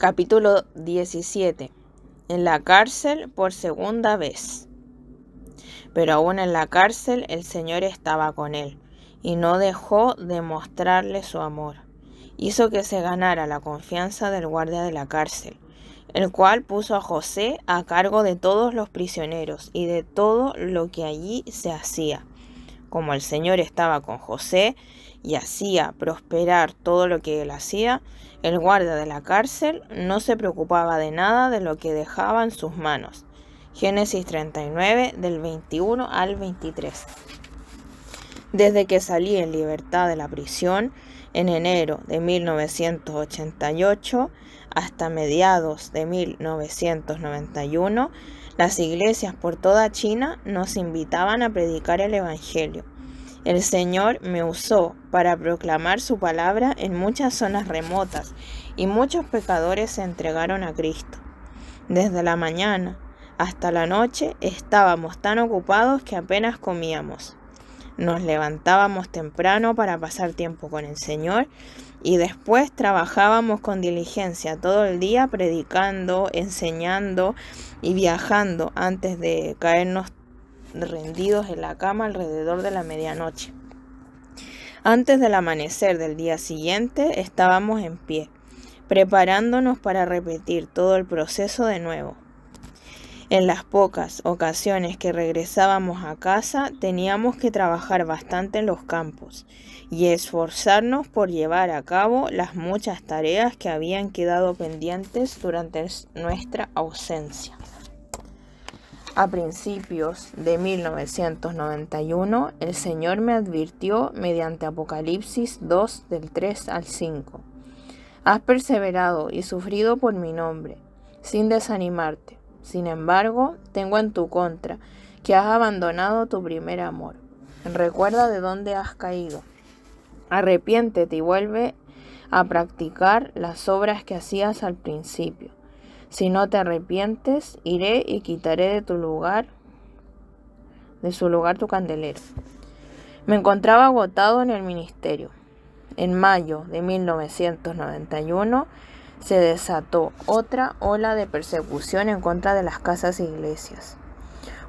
Capítulo 17. En la cárcel por segunda vez. Pero aún en la cárcel el Señor estaba con él, y no dejó de mostrarle su amor. Hizo que se ganara la confianza del guardia de la cárcel, el cual puso a José a cargo de todos los prisioneros y de todo lo que allí se hacía. Como el Señor estaba con José y hacía prosperar todo lo que él hacía, el guardia de la cárcel no se preocupaba de nada de lo que dejaba en sus manos. Génesis 39, del 21 al 23. Desde que salí en libertad de la prisión, en enero de 1988 hasta mediados de 1991, las iglesias por toda China nos invitaban a predicar el Evangelio. El Señor me usó para proclamar su palabra en muchas zonas remotas y muchos pecadores se entregaron a Cristo. Desde la mañana hasta la noche estábamos tan ocupados que apenas comíamos. Nos levantábamos temprano para pasar tiempo con el Señor y después trabajábamos con diligencia todo el día predicando, enseñando y viajando antes de caernos rendidos en la cama alrededor de la medianoche. Antes del amanecer del día siguiente estábamos en pie, preparándonos para repetir todo el proceso de nuevo. En las pocas ocasiones que regresábamos a casa teníamos que trabajar bastante en los campos y esforzarnos por llevar a cabo las muchas tareas que habían quedado pendientes durante nuestra ausencia. A principios de 1991, el Señor me advirtió mediante Apocalipsis 2 del 3 al 5. Has perseverado y sufrido por mi nombre, sin desanimarte. Sin embargo, tengo en tu contra que has abandonado tu primer amor. Recuerda de dónde has caído. Arrepiéntete y vuelve a practicar las obras que hacías al principio. Si no te arrepientes, iré y quitaré de su lugar tu candelero. Me encontraba agotado en el ministerio. En mayo de 1991 se desató otra ola de persecución en contra de las casas e iglesias.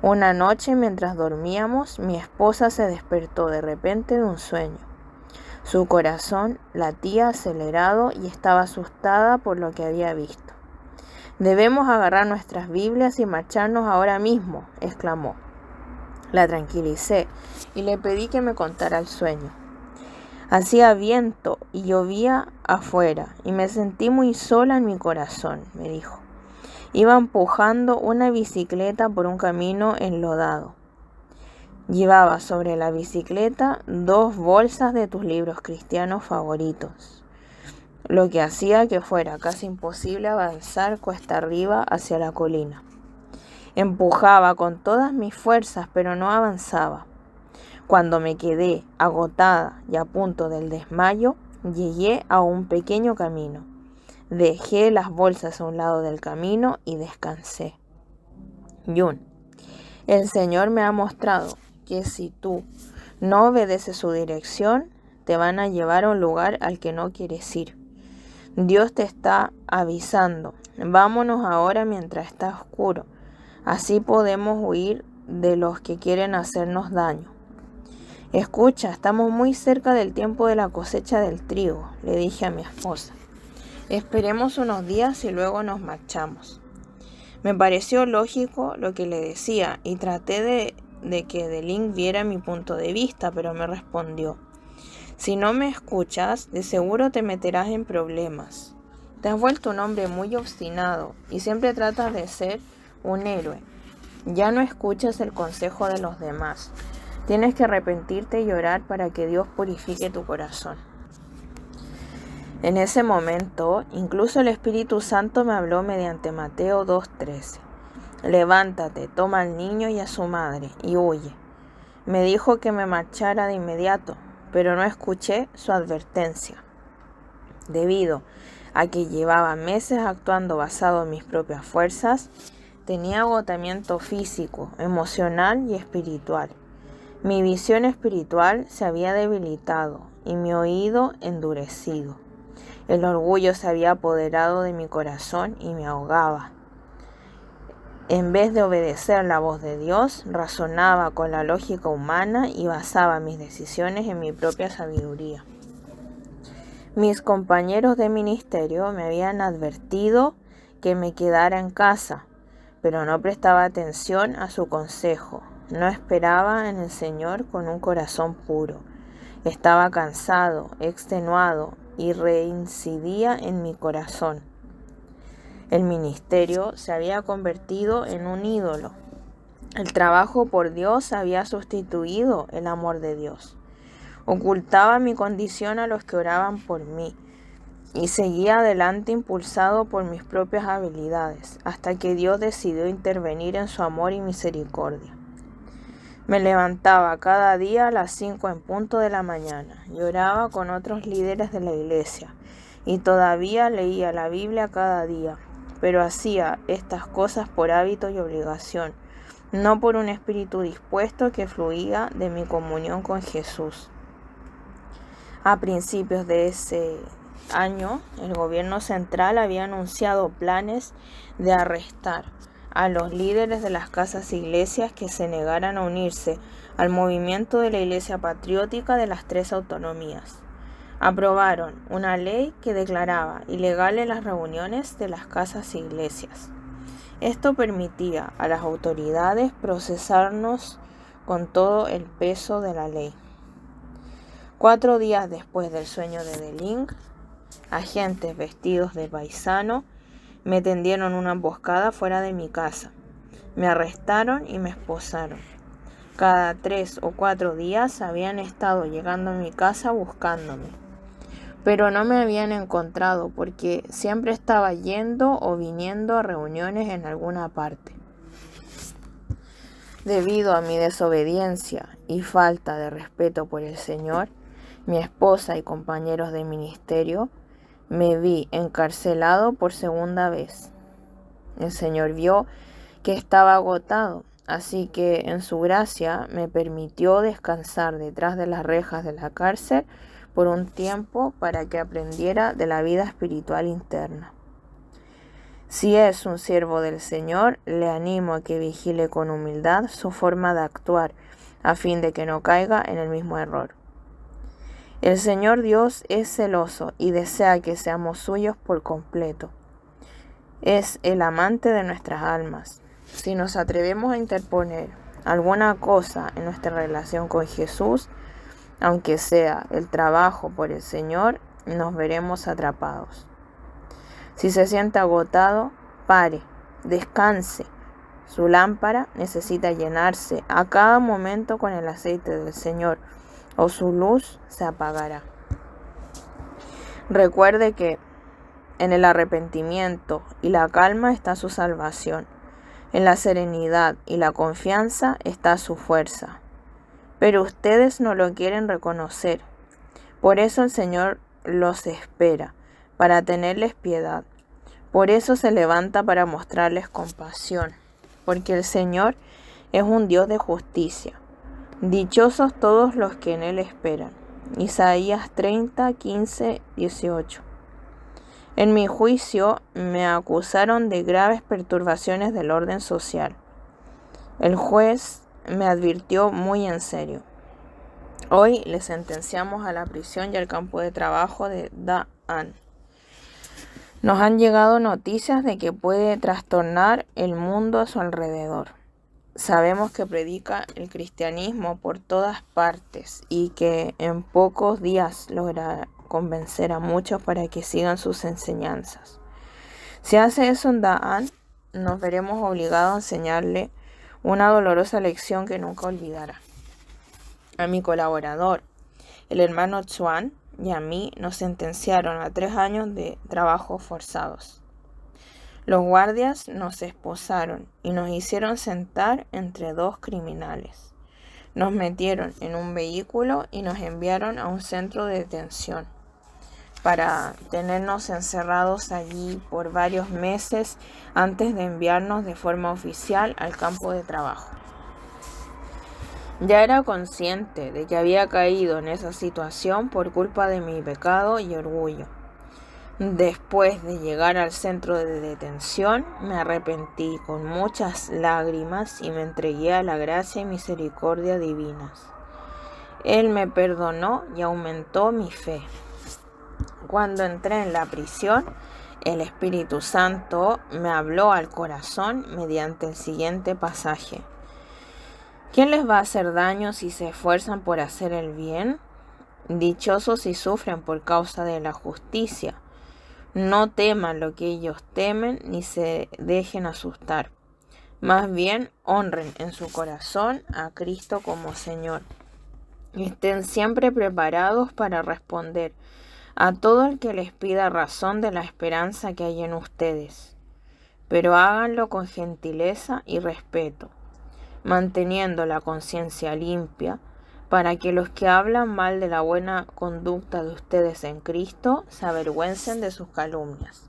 Una noche, mientras dormíamos, mi esposa se despertó de repente de un sueño. Su corazón latía acelerado y estaba asustada por lo que había visto. «Debemos agarrar nuestras Biblias y marcharnos ahora mismo», exclamó. La tranquilicé y le pedí que me contara el sueño. Hacía viento y llovía afuera y me sentí muy sola en mi corazón, me dijo. Iba empujando una bicicleta por un camino enlodado. Llevaba sobre la bicicleta 2 bolsas de tus libros cristianos favoritos, lo que hacía que fuera casi imposible avanzar cuesta arriba hacia la colina. Empujaba con todas mis fuerzas, pero no avanzaba. Cuando me quedé agotada y a punto del desmayo, llegué a un pequeño camino. Dejé las bolsas a un lado del camino y descansé. Yun, el Señor me ha mostrado que si tú no obedeces su dirección, te van a llevar a un lugar al que no quieres ir. Dios te está avisando. Vámonos ahora mientras está oscuro. Así podemos huir de los que quieren hacernos daño. Escucha, estamos muy cerca del tiempo de la cosecha del trigo, le dije a mi esposa. Esperemos unos días y luego nos marchamos. Me pareció lógico lo que le decía y traté de que Delin viera mi punto de vista, pero me respondió. Si no me escuchas, de seguro te meterás en problemas. Te has vuelto un hombre muy obstinado y siempre tratas de ser un héroe. Ya no escuchas el consejo de los demás. Tienes que arrepentirte y orar para que Dios purifique tu corazón. En ese momento, incluso el Espíritu Santo me habló mediante Mateo 2:13. Levántate, toma al niño y a su madre y huye. Me dijo que me marchara de inmediato, pero no escuché su advertencia. Debido a que llevaba meses actuando basado en mis propias fuerzas, tenía agotamiento físico, emocional y espiritual. Mi visión espiritual se había debilitado y mi oído endurecido. El orgullo se había apoderado de mi corazón y me ahogaba. En vez de obedecer la voz de Dios, razonaba con la lógica humana y basaba mis decisiones en mi propia sabiduría. Mis compañeros de ministerio me habían advertido que me quedara en casa, pero no prestaba atención a su consejo. No esperaba en el Señor con un corazón puro. Estaba cansado, extenuado y reincidía en mi corazón. El ministerio se había convertido en un ídolo. El trabajo por Dios había sustituido el amor de Dios. Ocultaba mi condición a los que oraban por mí y seguía adelante impulsado por mis propias habilidades, hasta que Dios decidió intervenir en su amor y misericordia. Me levantaba cada día a las 5 en punto de la mañana y oraba con otros líderes de la iglesia, y todavía leía la Biblia cada día, pero hacía estas cosas por hábito y obligación, no por un espíritu dispuesto que fluía de mi comunión con Jesús. A principios de ese año, el gobierno central había anunciado planes de arrestar a los líderes de las casas iglesias que se negaran a unirse al movimiento de la Iglesia Patriótica de las 3 autonomías. Aprobaron una ley que declaraba ilegales las reuniones de las casas iglesias. Esto permitía a las autoridades procesarnos con todo el peso de la ley. 4 días después del sueño de Deling, agentes vestidos de paisano me tendieron una emboscada fuera de mi casa. Me arrestaron y me esposaron. Cada 3 o 4 días habían estado llegando a mi casa buscándome, pero no me habían encontrado porque siempre estaba yendo o viniendo a reuniones en alguna parte. Debido a mi desobediencia y falta de respeto por el Señor, mi esposa y compañeros de ministerio, me vi encarcelado por segunda vez. El Señor vio que estaba agotado, así que en su gracia me permitió descansar detrás de las rejas de la cárcel por un tiempo para que aprendiera de la vida espiritual interna. Si es un siervo del Señor, le animo a que vigile con humildad su forma de actuar, a fin de que no caiga en el mismo error. El Señor Dios es celoso y desea que seamos suyos por completo. Es el amante de nuestras almas. Si nos atrevemos a interponer alguna cosa en nuestra relación con Jesús, aunque sea el trabajo por el Señor, nos veremos atrapados. Si se siente agotado, pare, descanse. Su lámpara necesita llenarse a cada momento con el aceite del Señor, o su luz se apagará. Recuerde que en el arrepentimiento y la calma está su salvación. En la serenidad y la confianza está su fuerza. Pero ustedes no lo quieren reconocer. Por eso el Señor los espera, para tenerles piedad. Por eso se levanta para mostrarles compasión, porque el Señor es un Dios de justicia. Dichosos todos los que en Él esperan. Isaías 30, 15, 18. En mi juicio me acusaron de graves perturbaciones del orden social. El juez me advirtió muy en serio. Hoy le sentenciamos a la prisión y al campo de trabajo de Da'an. Nos han llegado noticias de que puede trastornar el mundo a su alrededor. Sabemos que predica el cristianismo por todas partes y que en pocos días logrará convencer a muchos para que sigan sus enseñanzas. Si hace eso en Da'an, nos veremos obligados a enseñarle una dolorosa lección que nunca olvidará. A mi colaborador, el hermano Chuan, y a mí nos sentenciaron a 3 años de trabajos forzados. Los guardias nos esposaron y nos hicieron sentar entre 2 criminales. Nos metieron en un vehículo y nos enviaron a un centro de detención para tenernos encerrados allí por varios meses antes de enviarnos de forma oficial al campo de trabajo. Ya era consciente de que había caído en esa situación por culpa de mi pecado y orgullo. Después de llegar al centro de detención, me arrepentí con muchas lágrimas y me entregué a la gracia y misericordia divinas. Él me perdonó y aumentó mi fe. Cuando entré en la prisión, el Espíritu Santo me habló al corazón mediante el siguiente pasaje. ¿Quién les va a hacer daño si se esfuerzan por hacer el bien? Dichosos si sufren por causa de la justicia. No teman lo que ellos temen, ni se dejen asustar. Más bien, honren en su corazón a Cristo como Señor. Estén siempre preparados para responder a todo el que les pida razón de la esperanza que hay en ustedes. Pero háganlo con gentileza y respeto, manteniendo la conciencia limpia, para que los que hablan mal de la buena conducta de ustedes en Cristo se avergüencen de sus calumnias.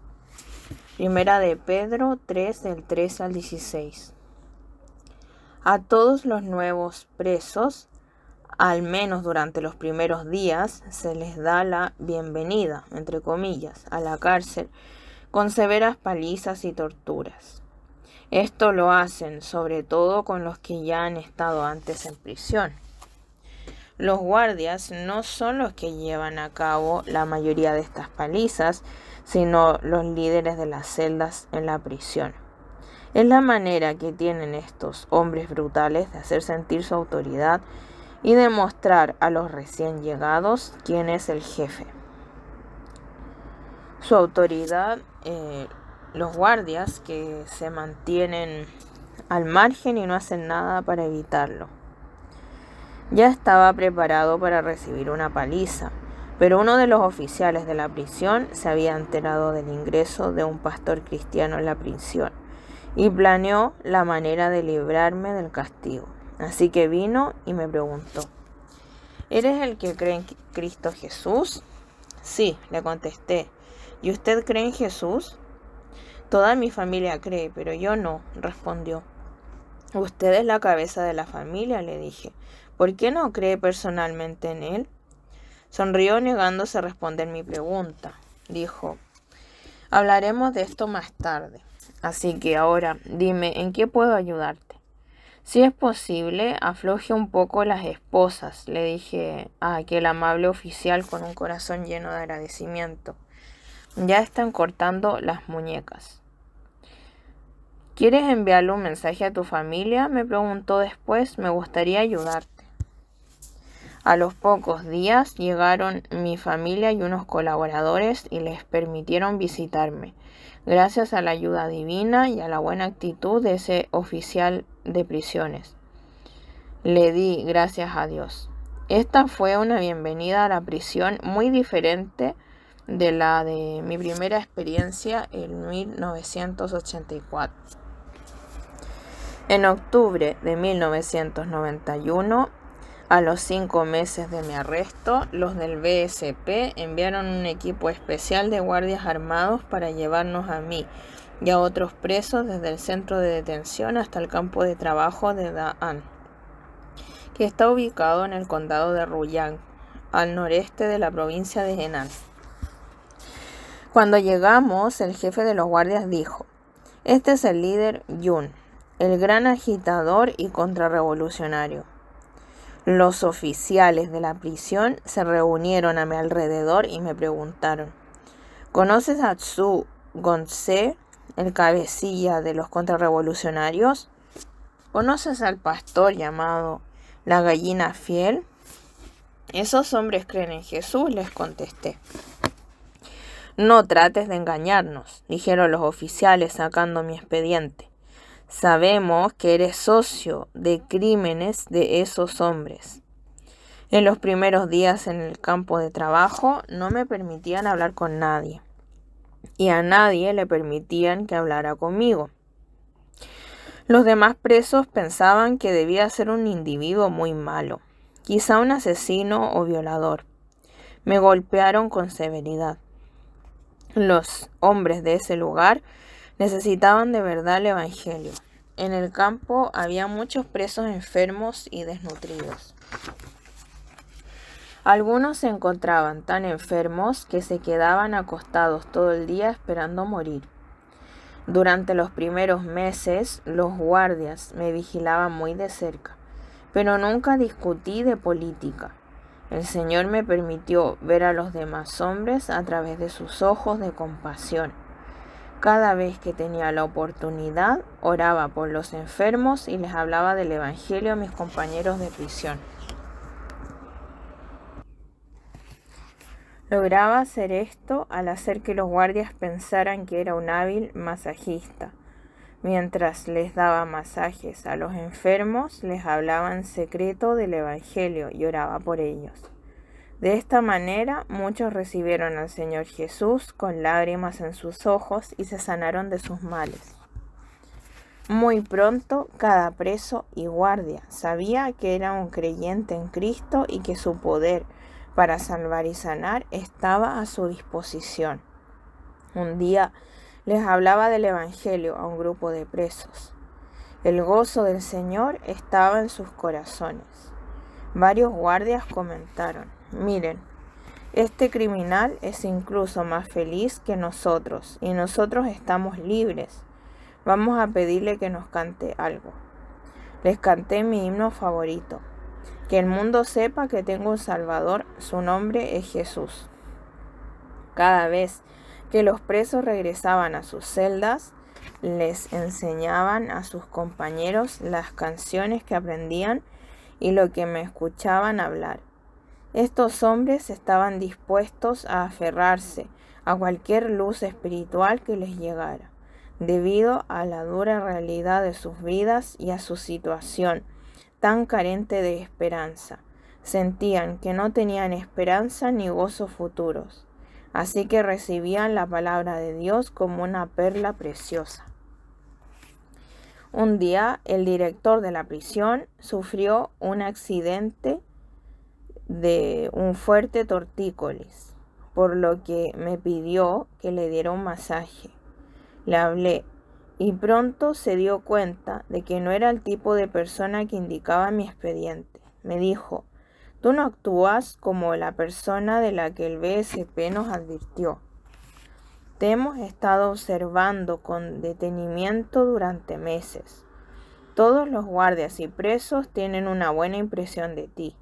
Primera de Pedro 3, del 13 al 16. A todos los nuevos presos, al menos durante los primeros días, se les da la bienvenida, entre comillas, a la cárcel, con severas palizas y torturas. Esto lo hacen sobre todo con los que ya han estado antes en prisión. Los guardias no son los que llevan a cabo la mayoría de estas palizas, sino los líderes de las celdas en la prisión. Es la manera que tienen estos hombres brutales de hacer sentir su autoridad y demostrar a los recién llegados quién es el jefe. Su autoridad, los guardias que se mantienen al margen y no hacen nada para evitarlo. Ya estaba preparado para recibir una paliza, pero uno de los oficiales de la prisión se había enterado del ingreso de un pastor cristiano en la prisión y planeó la manera de librarme del castigo. Así que vino y me preguntó: ¿eres el que cree en Cristo Jesús? Sí, le contesté. ¿Y usted cree en Jesús? Toda mi familia cree, pero yo no, respondió. Usted es la cabeza de la familia, le dije. ¿Por qué no cree personalmente en él? Sonrió negándose a responder mi pregunta. Dijo: hablaremos de esto más tarde. Así que ahora dime, ¿en qué puedo ayudarte? Si es posible, afloje un poco las esposas, le dije a aquel amable oficial con un corazón lleno de agradecimiento. Ya están cortando las muñecas. ¿Quieres enviarle un mensaje a tu familia?, me preguntó después. Me gustaría ayudarte. A los pocos días llegaron mi familia y unos colaboradores y les permitieron visitarme, gracias a la ayuda divina y a la buena actitud de ese oficial de prisiones. Le di gracias a Dios. Esta fue una bienvenida a la prisión muy diferente de la de mi primera experiencia en 1984. En octubre de 1991, a los 5 meses de mi arresto, los del BSP enviaron un equipo especial de guardias armados para llevarnos a mí y a otros presos desde el centro de detención hasta el campo de trabajo de Da'an, que está ubicado en el condado de Ruyang, al noreste de la provincia de Henan. Cuando llegamos, el jefe de los guardias dijo: este es el líder Yun, el gran agitador y contrarrevolucionario. Los oficiales de la prisión se reunieron a mi alrededor y me preguntaron: ¿conoces a Tsu Gongse, el cabecilla de los contrarrevolucionarios? ¿Conoces al pastor llamado la gallina fiel? Esos hombres creen en Jesús, les contesté. No trates de engañarnos, dijeron los oficiales sacando mi expediente. Sabemos que eres socio de crímenes de esos hombres. En los primeros días en el campo de trabajo no me permitían hablar con nadie, y a nadie le permitían que hablara conmigo. Los demás presos pensaban que debía ser un individuo muy malo, quizá un asesino o violador. Me golpearon con severidad. Los hombres de ese lugar necesitaban de verdad el evangelio. En el campo había muchos presos enfermos y desnutridos. Algunos se encontraban tan enfermos que se quedaban acostados todo el día esperando morir. Durante los primeros meses, los guardias me vigilaban muy de cerca, pero nunca discutí de política. El Señor me permitió ver a los demás hombres a través de sus ojos de compasión. Cada vez que tenía la oportunidad, oraba por los enfermos y les hablaba del Evangelio a mis compañeros de prisión. Lograba hacer esto al hacer que los guardias pensaran que era un hábil masajista. Mientras les daba masajes a los enfermos, les hablaba en secreto del Evangelio y oraba por ellos. De esta manera, muchos recibieron al Señor Jesús con lágrimas en sus ojos y se sanaron de sus males. Muy pronto, cada preso y guardia sabía que era un creyente en Cristo y que su poder para salvar y sanar estaba a su disposición. Un día les hablaba del Evangelio a un grupo de presos. El gozo del Señor estaba en sus corazones. Varios guardias comentaron: miren, este criminal es incluso más feliz que nosotros y nosotros estamos libres. Vamos a pedirle que nos cante algo. Les canté mi himno favorito. Que el mundo sepa que tengo un Salvador, su nombre es Jesús. Cada vez que los presos regresaban a sus celdas, les enseñaban a sus compañeros las canciones que aprendían y lo que me escuchaban hablar. Estos hombres estaban dispuestos a aferrarse a cualquier luz espiritual que les llegara, debido a la dura realidad de sus vidas y a su situación tan carente de esperanza. Sentían que no tenían esperanza ni gozo futuros, así que recibían la palabra de Dios como una perla preciosa. Un día, el director de la prisión sufrió un accidente de un fuerte tortícolis, por lo que me pidió que le diera un masaje. Le hablé y pronto se dio cuenta de que no era el tipo de persona que indicaba mi expediente. Me dijo: tú no actúas como la persona de la que el BSP nos advirtió. Te hemos estado observando con detenimiento durante meses. Todos los guardias y presos tienen una buena impresión de ti.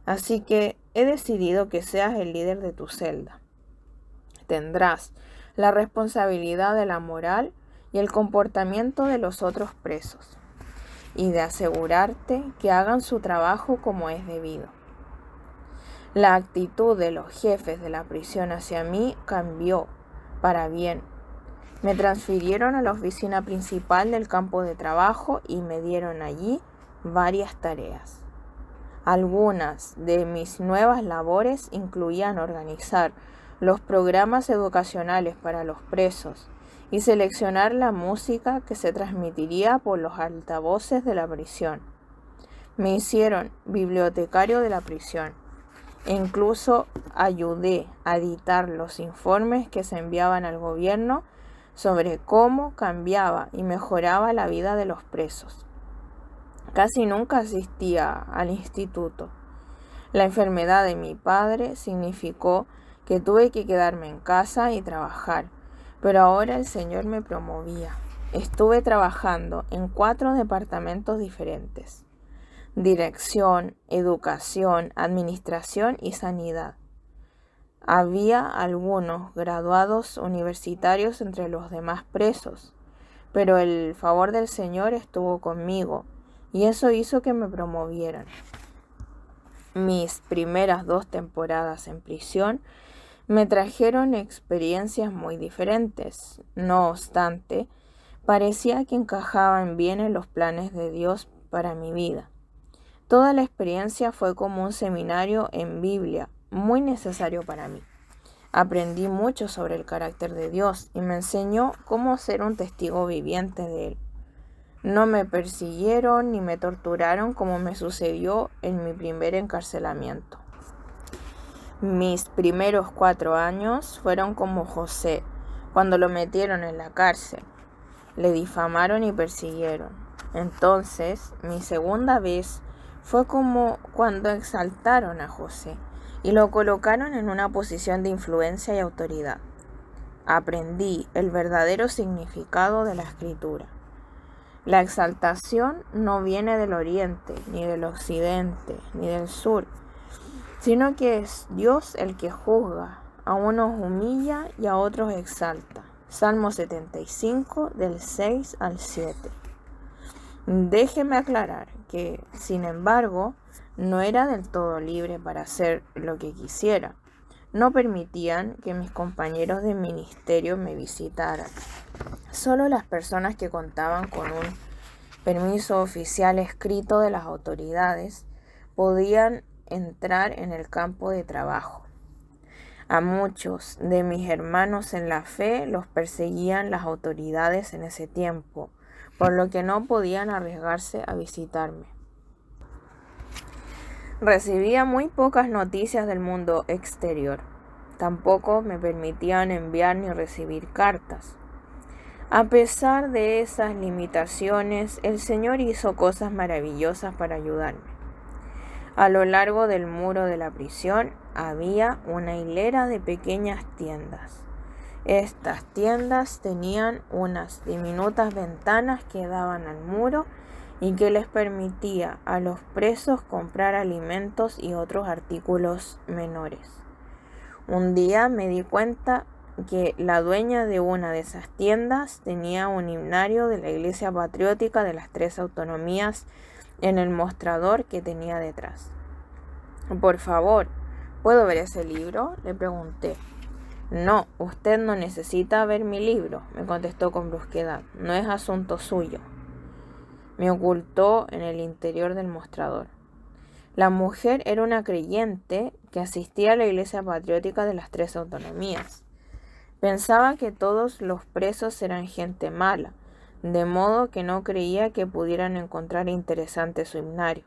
Así que he decidido que seas el líder de tu celda. Tendrás la responsabilidad de la moral y el comportamiento de los otros presos, y de asegurarte que hagan su trabajo como es debido. La actitud de los jefes de la prisión hacia mí cambió para bien. Me transfirieron a la oficina principal del campo de trabajo y me dieron allí varias tareas. Algunas de mis nuevas labores incluían organizar los programas educacionales para los presos y seleccionar la música que se transmitiría por los altavoces de la prisión. Me hicieron bibliotecario de la prisión e incluso ayudé a editar los informes que se enviaban al gobierno sobre cómo cambiaba y mejoraba la vida de los presos. Casi nunca asistía al instituto. La enfermedad de mi padre significó que tuve que quedarme en casa y trabajar, pero ahora el Señor me promovía. Estuve trabajando en 4 departamentos diferentes: dirección, educación, administración y sanidad. Había algunos graduados universitarios entre los demás presos, pero el favor del Señor estuvo conmigo y eso hizo que me promovieran. Mis primeras 2 temporadas en prisión me trajeron experiencias muy diferentes. No obstante, parecía que encajaban bien en los planes de Dios para mi vida. Toda la experiencia fue como un seminario en Biblia, muy necesario para mí. Aprendí mucho sobre el carácter de Dios y me enseñó cómo ser un testigo viviente de Él. No me persiguieron ni me torturaron como me sucedió en mi primer encarcelamiento. Mis primeros 4 años fueron como José, cuando lo metieron en la cárcel. Le difamaron y persiguieron. Entonces, mi segunda vez fue como cuando exaltaron a José y lo colocaron en una posición de influencia y autoridad. Aprendí el verdadero significado de la Escritura. La exaltación no viene del oriente, ni del occidente, ni del sur, sino que es Dios el que juzga, a unos humilla y a otros exalta. Salmo 75, del 6 al 7. Déjeme aclarar que, sin embargo, no era del todo libre para hacer lo que quisiera. No permitían que mis compañeros de ministerio me visitaran. Solo las personas que contaban con un permiso oficial escrito de las autoridades podían entrar en el campo de trabajo. A muchos de mis hermanos en la fe los perseguían las autoridades en ese tiempo, por lo que no podían arriesgarse a visitarme. Recibía muy pocas noticias del mundo exterior. Tampoco me permitían enviar ni recibir cartas. A pesar de esas limitaciones, el Señor hizo cosas maravillosas para ayudarme. A lo largo del muro de la prisión había una hilera de pequeñas tiendas. Estas tiendas tenían unas diminutas ventanas que daban al muro y que les permitía a los presos comprar alimentos y otros artículos menores. Un día me di cuenta que la dueña de una de esas tiendas tenía un himnario de la Iglesia Patriótica de las Tres Autonomías en el mostrador que tenía detrás. «Por favor, ¿puedo ver ese libro?», le pregunté. «No, usted no necesita ver mi libro», me contestó con brusquedad. «No es asunto suyo». Me ocultó en el interior del mostrador. La mujer era una creyente que asistía a la Iglesia Patriótica de las Tres Autonomías. Pensaba que todos los presos eran gente mala, de modo que no creía que pudieran encontrar interesante su himnario.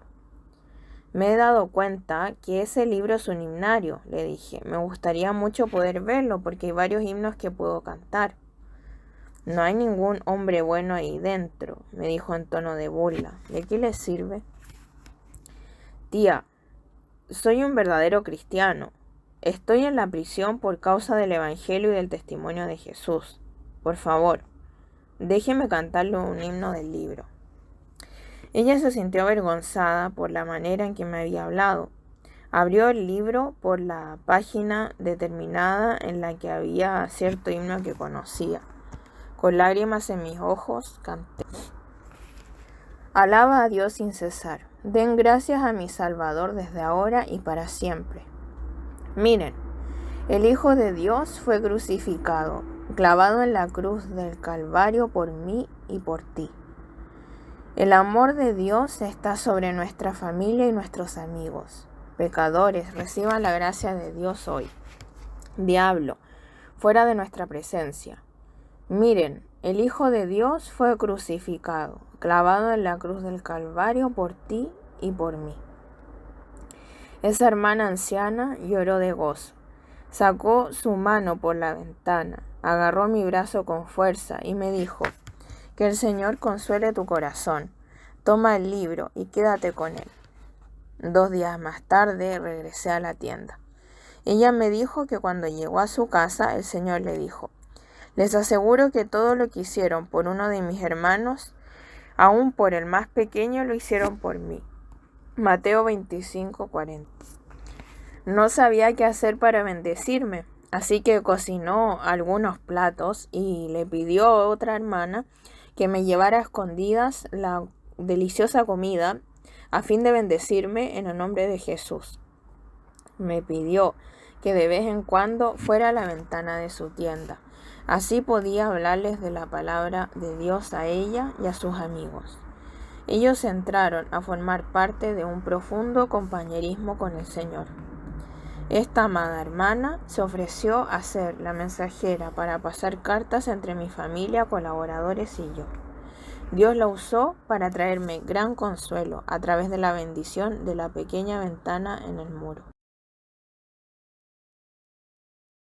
«Me he dado cuenta que ese libro es un himnario», le dije. «Me gustaría mucho poder verlo porque hay varios himnos que puedo cantar». «No hay ningún hombre bueno ahí dentro», me dijo en tono de burla. «¿De qué le sirve?» «Tía, soy un verdadero cristiano. Estoy en la prisión por causa del Evangelio y del testimonio de Jesús. Por favor, déjeme cantarle un himno del libro». Ella se sintió avergonzada por la manera en que me había hablado. Abrió el libro por la página determinada en la que había cierto himno que conocía. Con lágrimas en mis ojos, canté. «Alaba a Dios sin cesar. Den gracias a mi Salvador desde ahora y para siempre. Miren, el Hijo de Dios fue crucificado, clavado en la cruz del Calvario por mí y por ti. El amor de Dios está sobre nuestra familia y nuestros amigos. Pecadores, reciban la gracia de Dios hoy. Diablo, fuera de nuestra presencia. Miren, el Hijo de Dios fue crucificado, clavado en la cruz del Calvario por ti y por mí». Esa hermana anciana lloró de gozo. Sacó su mano por la ventana, agarró mi brazo con fuerza y me dijo: «Que el Señor consuele tu corazón. Toma el libro y quédate con él». 2 días más tarde regresé a la tienda. Ella me dijo que cuando llegó a su casa el Señor le dijo: «Les aseguro que todo lo que hicieron por uno de mis hermanos, aún por el más pequeño, lo hicieron por mí». Mateo 25:40. No sabía qué hacer para bendecirme, así que cocinó algunos platos y le pidió a otra hermana que me llevara a escondidas la deliciosa comida a fin de bendecirme en el nombre de Jesús. Me pidió que de vez en cuando fuera a la ventana de su tienda. Así podía hablarles de la palabra de Dios a ella y a sus amigos. Ellos entraron a formar parte de un profundo compañerismo con el Señor. Esta amada hermana se ofreció a ser la mensajera para pasar cartas entre mi familia, colaboradores y yo. Dios la usó para traerme gran consuelo a través de la bendición de la pequeña ventana en el muro.